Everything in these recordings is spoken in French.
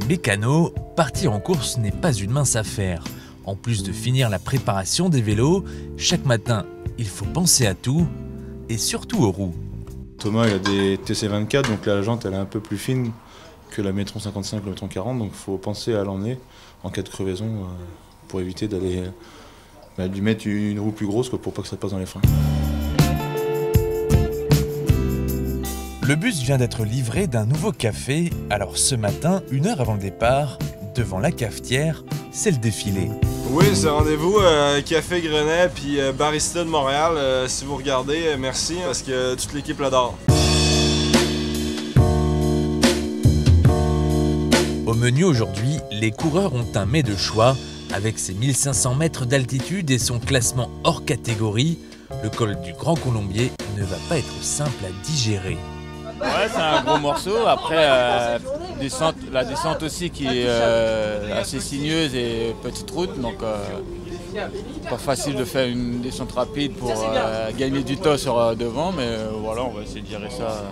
mécanos, partir en course n'est pas une mince affaire. En plus de finir la préparation des vélos, chaque matin, il faut penser à tout et surtout aux roues. Thomas il a des TC24, donc la jante elle est un peu plus fine que la Metron 55, la Metron 40, donc il faut penser à l'emmener en cas de crevaison pour éviter d'aller lui mettre une roue plus grosse pour pas que ça passe dans les freins. Le bus vient d'être livré d'un nouveau café, alors ce matin, 1 heure avant le départ, devant la cafetière, c'est le défilé. Oui, c'est rendez-vous Café Grenet puis Barista de Montréal. Si vous regardez, merci parce que toute l'équipe l'adore. Au menu aujourd'hui, les coureurs ont un mets de choix. Avec ses 1500 mètres d'altitude et son classement hors catégorie, le col du Grand Colombier ne va pas être simple à digérer. Ouais, c'est un gros morceau. Après, la descente aussi qui est assez sinueuse et petite route. Donc, pas facile de faire une descente rapide pour gagner du temps sur devant. Mais voilà, on va essayer de gérer ça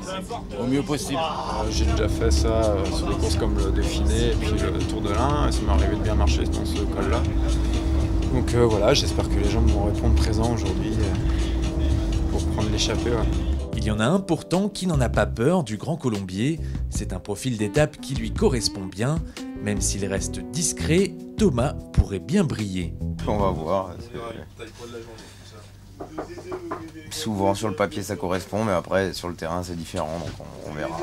au mieux possible. J'ai déjà fait ça sur des courses comme le Dauphiné et puis le Tour de l'Ain. Ça m'est arrivé de bien marcher dans ce col-là. Donc voilà, j'espère que les gens vont répondre présent aujourd'hui pour prendre l'échappée. Ouais. Il y en a un pourtant qui n'en a pas peur du Grand Colombier. C'est un profil d'étape qui lui correspond bien. Même s'il reste discret, Thomas pourrait bien briller. On va voir. Souvent sur le papier ça correspond, mais après sur le terrain c'est différent, donc on verra.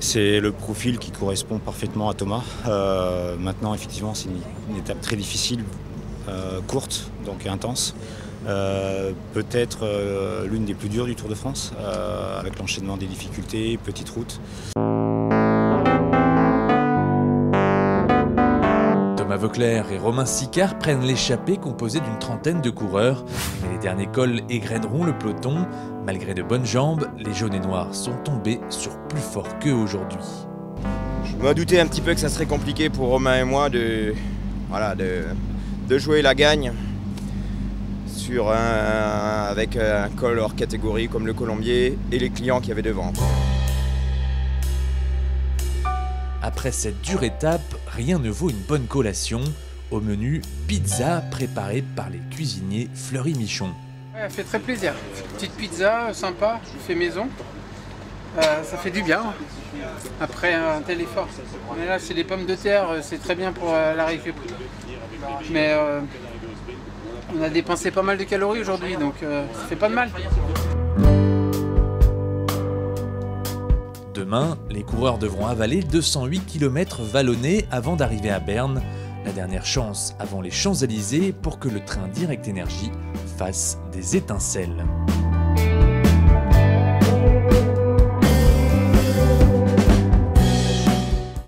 C'est le profil qui correspond parfaitement à Thomas. Maintenant effectivement c'est une étape très difficile, courte, donc intense. Peut-être l'une des plus dures du Tour de France, avec l'enchaînement des difficultés, petite route. Thomas Voeckler et Romain Sicard prennent l'échappée composée d'une trentaine de coureurs. Mais les derniers cols égrèneront le peloton. Malgré de bonnes jambes, les jaunes et noirs sont tombés sur plus fort qu'eux aujourd'hui. Je me doutais un petit peu que ça serait compliqué pour Romain et moi de jouer la gagne avec un col hors catégorie comme le Colombier et les clients qu'il y avait devant. Après cette dure étape, rien ne vaut une bonne collation. Au menu, pizza préparée par les cuisiniers Fleury Michon. Ouais, elle fait très plaisir. Petite pizza sympa, fait maison. Ça fait du bien après un tel effort. Mais là, c'est des pommes de terre, c'est très bien pour la récup. Mais on a dépensé pas mal de calories aujourd'hui, donc ça fait pas de mal. Demain, les coureurs devront avaler 208 km vallonnés avant d'arriver à Berne. La dernière chance avant les Champs-Élysées pour que le train Direct Énergie fasse des étincelles.